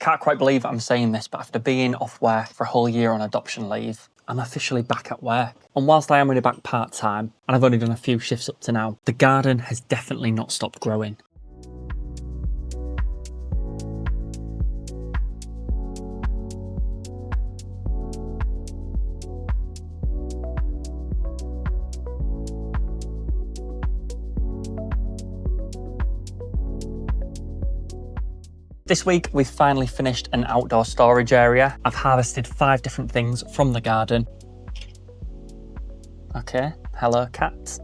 can't quite believe I'm saying this, but after being off work for a whole year on adoption leave, I'm officially back at work. And whilst I am only back part-time, and I've only done a few shifts up to now, the garden has definitely not stopped growing. This week, we've finally finished an outdoor storage area. I've harvested 5 different things from the garden. Okay, hello cat.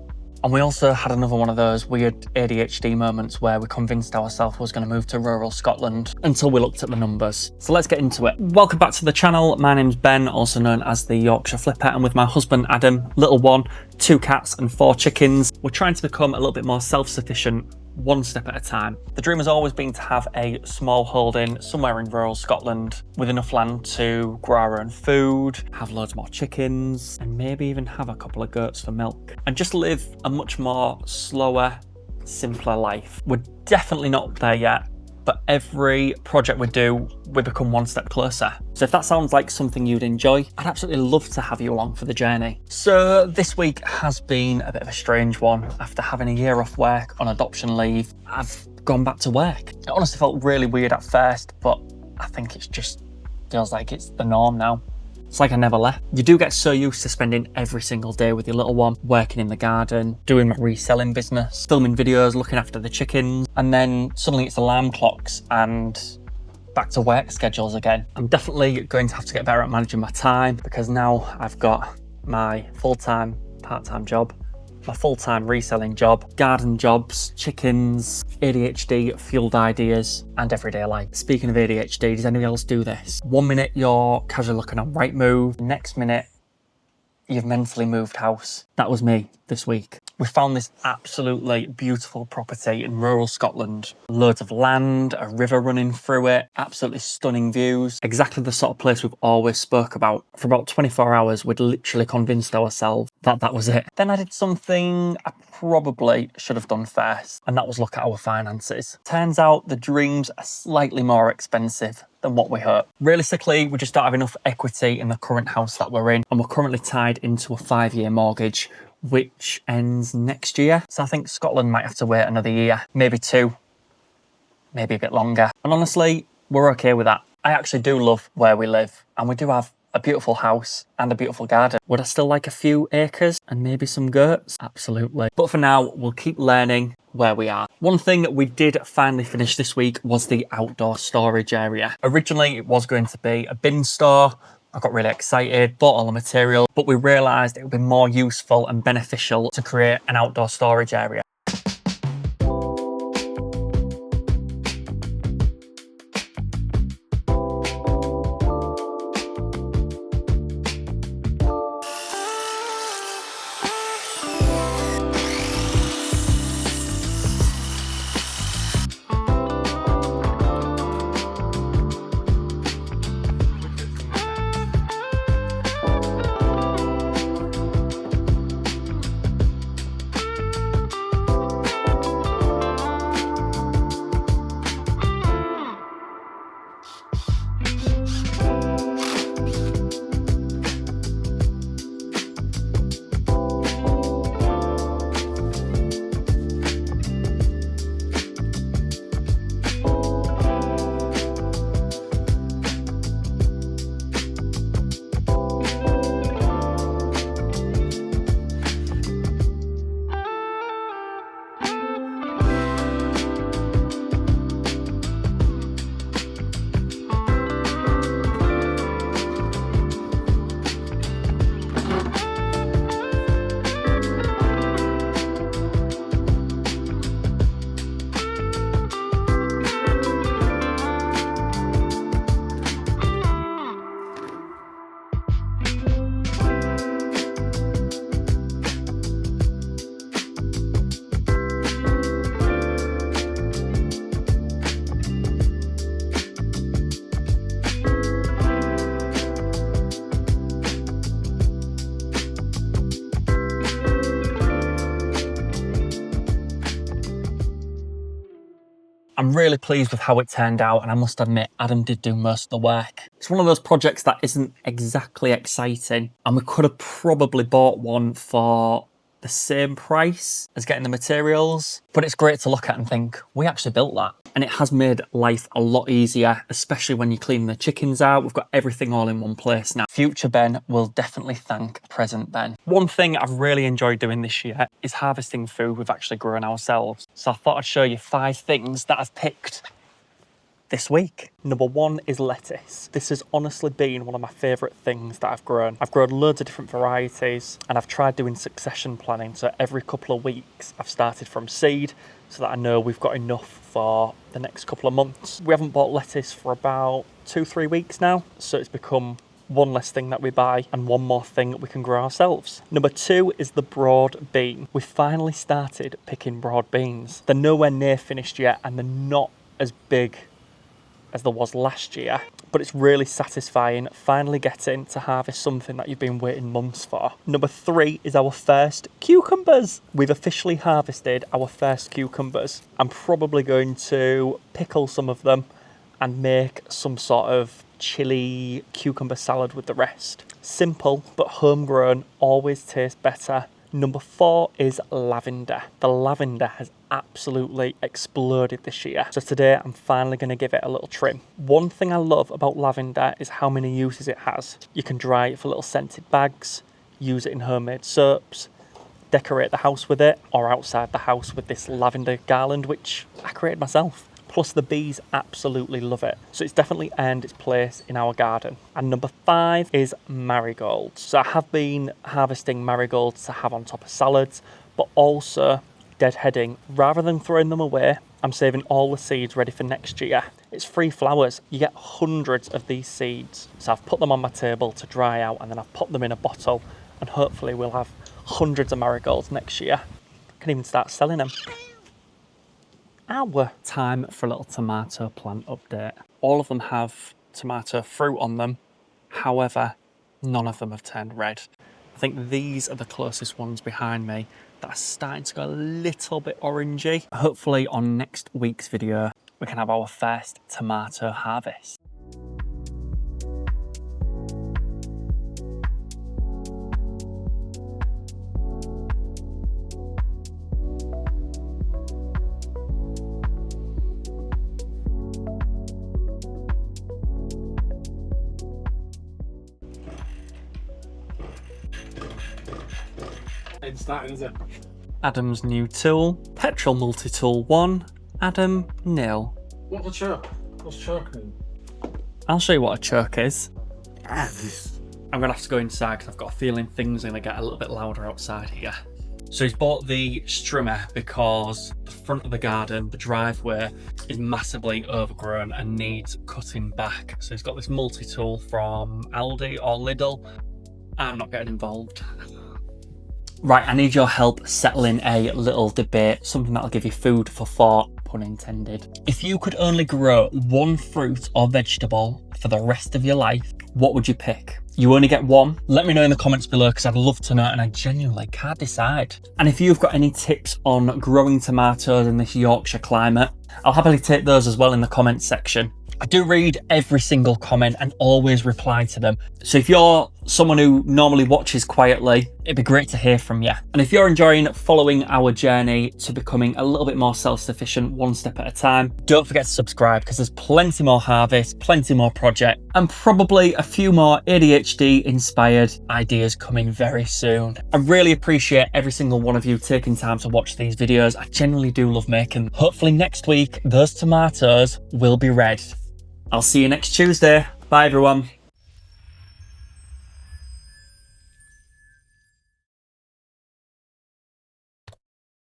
And we also had another one of those weird ADHD moments where we convinced ourselves we was going to move to rural Scotland until we looked at the numbers. So let's get into it. Welcome back to the channel. My name's Ben, also known as the Yorkshire Flipper, and with my husband Adam, little one, 2 cats and 4 chickens, we're trying to become a little bit more self-sufficient, one step at a time. The dream has always been to have a small holding somewhere in rural Scotland with enough land to grow our own food, have loads more chickens, and maybe even have a couple of goats for milk, and just live a much more slower, simpler life. We're definitely not there yet, but every project we do, we become one step closer. So if that sounds like something you'd enjoy, I'd absolutely love to have you along for the journey. So this week has been a bit of a strange one. After having a year off work on adoption leave, I've gone back to work. It honestly felt really weird at first, but I think it just feels like it's the norm now. It's like I never left. You do get so used to spending every single day with your little one, working in the garden, doing my reselling business, filming videos, looking after the chickens, and then suddenly it's alarm clocks and back to work schedules again. I'm definitely going to have to get better at managing my time because now I've got my full-time, part-time job, my full-time reselling job, garden jobs, chickens, ADHD, fueled ideas, and everyday life. Speaking of ADHD, does anyone else do this? 1 minute you're casually looking on Rightmove, next minute you've mentally moved house. That was me this week. We found this absolutely beautiful property in rural Scotland. Loads of land, a river running through it, absolutely stunning views. Exactly the sort of place we've always spoke about. For about 24 hours, we'd literally convinced ourselves that that was it. Then I did something I probably should have done first, and that was look at our finances. Turns out the dreams are slightly more expensive than what we hoped. Realistically, we just don't have enough equity in the current house that we're in, and we're currently tied into a 5-year mortgage, which ends next year. So I think Scotland might have to wait another year, maybe 2, maybe a bit longer. And honestly, we're okay with that. I actually do love where we live, and we do have a beautiful house and a beautiful garden. Would I still like a few acres and maybe some goats? Absolutely. But for now, we'll keep learning where we are. One thing that we did finally finish this week was the outdoor storage area. Originally, it was going to be a bin store. I got really excited, bought all the material, but we realised it would be more useful and beneficial to create an outdoor storage area. I'm really pleased with how it turned out, and I must admit, Adam did do most of the work. It's one of those projects that isn't exactly exciting, and we could have probably bought one for the same price as getting the materials, but it's great to look at and think, we actually built that. And it has made life a lot easier, especially when you clean the chickens out. We've got everything all in one place now. Future Ben will definitely thank present Ben. One thing I've really enjoyed doing this year is harvesting food we've actually grown ourselves. So I thought I'd show you 5 things that I've picked this week. Number 1 is lettuce. This has honestly been one of my favourite things that I've grown. I've grown loads of different varieties, and I've tried doing succession planning. So every couple of weeks I've started from seed so that I know we've got enough for the next couple of months. We haven't bought lettuce for about 2-3 weeks now, so it's become one less thing that we buy and one more thing that we can grow ourselves. Number 2 is the broad bean. We've finally started picking broad beans. They're nowhere near finished yet, and they're not as big as there was last year, but it's really satisfying finally getting to harvest something that you've been waiting months for. Number 3 is our first cucumbers. We've officially harvested our first cucumbers. I'm probably going to pickle some of them and make some sort of chili cucumber salad with the rest. Simple, but homegrown always tastes better. Number 4 is lavender. The lavender has absolutely exploded this year. So today I'm finally going to give it a little trim. One thing I love about lavender is how many uses it has. You can dry it for little scented bags, use it in homemade soaps, decorate the house with it, or outside the house with this lavender garland, which I created myself. Plus the bees absolutely love it. So it's definitely earned its place in our garden. And number 5 is marigolds. So I have been harvesting marigolds to have on top of salads, but also deadheading. Rather than throwing them away, I'm saving all the seeds ready for next year. It's free flowers. You get hundreds of these seeds. So I've put them on my table to dry out, and then I've put them in a bottle, and hopefully we'll have hundreds of marigolds next year. I can even start selling them. Ow. Time for a little tomato plant update. All of them have tomato fruit on them. However, none of them have turned red. I think these are the closest ones behind me that are starting to go a little bit orangey. Hopefully on next week's video, we can have our first tomato harvest. It's starting, is it? Adam's new tool, petrol multi-tool 1, Adam 0. What's a choke? What's choking? I'll show you what a choke is. I'm gonna have to go inside because I've got a feeling things are gonna get a little bit louder outside here. So he's bought the strimmer because the front of the garden, the driveway, is massively overgrown and needs cutting back. So he's got this multi-tool from Aldi or Lidl. I'm not getting involved. Right, I need your help settling a little debate, something that'll give you food for thought, pun intended. If you could only grow one fruit or vegetable for the rest of your life, what would you pick? You only get one? Let me know in the comments below because I'd love to know, and I genuinely can't decide. And if you've got any tips on growing tomatoes in this Yorkshire climate, I'll happily take those as well in the comments section. I do read every single comment and always reply to them. So if you're someone who normally watches quietly, it'd be great to hear from you. And if you're enjoying following our journey to becoming a little bit more self-sufficient one step at a time, don't forget to subscribe because there's plenty more harvest, plenty more project, and probably a few more ADHD inspired ideas coming very soon. I really appreciate every single one of you taking time to watch these videos. I genuinely do love making them. Hopefully next week, those tomatoes will be red. I'll see you next Tuesday. Bye everyone.